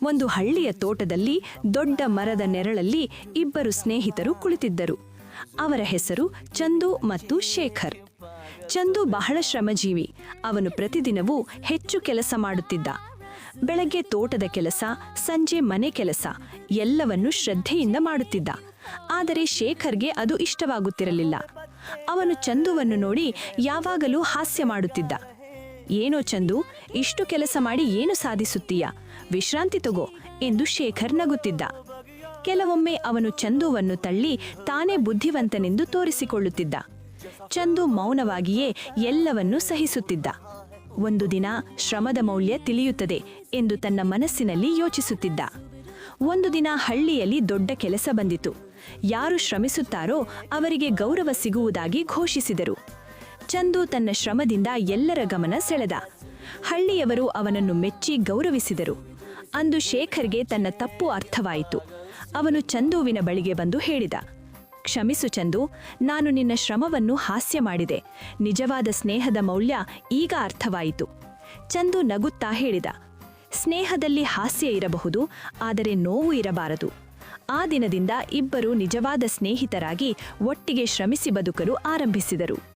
ಒಂದು ಹಳ್ಳಿಯ ತೋಟದಲ್ಲಿ ದೊಡ್ಡ ಮರದ ನೆರಳಲ್ಲಿ ಇಬ್ಬರು ಸ್ನೇಹಿತರು ಕುಳಿತಿದ್ದರು. ಅವರ ಹೆಸರು ಚಂದು ಮತ್ತು ಶೇಖರ್. ಚಂದು ಬಹಳ ಶ್ರಮಜೀವಿ. ಅವನು ಪ್ರತಿದಿನವೂ ಹೆಚ್ಚು ಕೆಲಸ ಮಾಡುತ್ತಿದ್ದ. ಬೆಳಗ್ಗೆ ತೋಟದ ಕೆಲಸ, ಸಂಜೆ ಮನೆ ಕೆಲಸ ಎಲ್ಲವನ್ನೂ ಶ್ರದ್ಧೆಯಿಂದ ಮಾಡುತ್ತಿದ್ದ. ಆದರೆ ಶೇಖರ್ಗೆ ಅದು ಇಷ್ಟವಾಗುತ್ತಿರಲಿಲ್ಲ. ಅವನು ಚಂದುವನ್ನು ನೋಡಿ ಯಾವಾಗಲೂ ಹಾಸ್ಯ ಮಾಡುತ್ತಿದ್ದ. ಏನೋ ಚಂದು, ಇಷ್ಟು ಕೆಲಸ ಮಾಡಿ ಏನು ಸಾಧಿಸುತ್ತೀಯಾ? ವಿಶ್ರಾಂತಿ ತಗೋ ಎಂದು ಶೇಖರ್ ನಗುತ್ತಿದ್ದ. ಕೆಲವೊಮ್ಮೆ ಅವನು ಚಂದುವನ್ನು ತಳ್ಳಿ ತಾನೇ ಬುದ್ಧಿವಂತನೆಂದು ತೋರಿಸಿಕೊಳ್ಳುತ್ತಿದ್ದ. ಚಂದು ಮೌನವಾಗಿಯೇ ಎಲ್ಲವನ್ನೂ ಸಹಿಸುತ್ತಿದ್ದ. ಒಂದು ದಿನ ಶ್ರಮದ ಮೌಲ್ಯ ತಿಳಿಯುತ್ತದೆ ಎಂದು ತನ್ನ ಮನಸ್ಸಿನಲ್ಲಿ ಯೋಚಿಸುತ್ತಿದ್ದ. ಒಂದು ದಿನ ಹಳ್ಳಿಯಲ್ಲಿ ದೊಡ್ಡ ಕೆಲಸ ಬಂದಿತು. ಯಾರು ಶ್ರಮಿಸುತ್ತಾರೋ ಅವರಿಗೆ ಗೌರವ ಸಿಗುವುದಾಗಿ ಘೋಷಿಸಿದರು. ಚಂದು ತನ್ನ ಶ್ರಮದಿಂದ ಎಲ್ಲರ ಗಮನ ಸೆಳೆದ. ಹಳ್ಳಿಯವರು ಅವನನ್ನು ಮೆಚ್ಚಿ ಗೌರವಿಸಿದರು. ಅಂದು ಶೇಖರ್ಗೆ ತನ್ನ ತಪ್ಪು ಅರ್ಥವಾಯಿತು. ಅವನು ಚಂದುವಿನ ಬಳಿಗೆ ಬಂದು ಹೇಳಿದ, ಕ್ಷಮಿಸು ಚಂದು, ನಾನು ನಿನ್ನ ಶ್ರಮವನ್ನು ಹಾಸ್ಯ ಮಾಡಿದೆ. ನಿಜವಾದ ಸ್ನೇಹದ ಮೌಲ್ಯ ಈಗ ಅರ್ಥವಾಯಿತು. ಚಂದು ನಗುತ್ತಾ ಹೇಳಿದ, ಸ್ನೇಹದಲ್ಲಿ ಹಾಸ್ಯ ಇರಬಹುದು, ಆದರೆ ನೋವು ಇರಬಾರದು. ಆ ದಿನದಿಂದ ಇಬ್ಬರು ನಿಜವಾದ ಸ್ನೇಹಿತರಾಗಿ ಒಟ್ಟಿಗೆ ಶ್ರಮಿಸಿ ಬದುಕಲು ಆರಂಭಿಸಿದರು.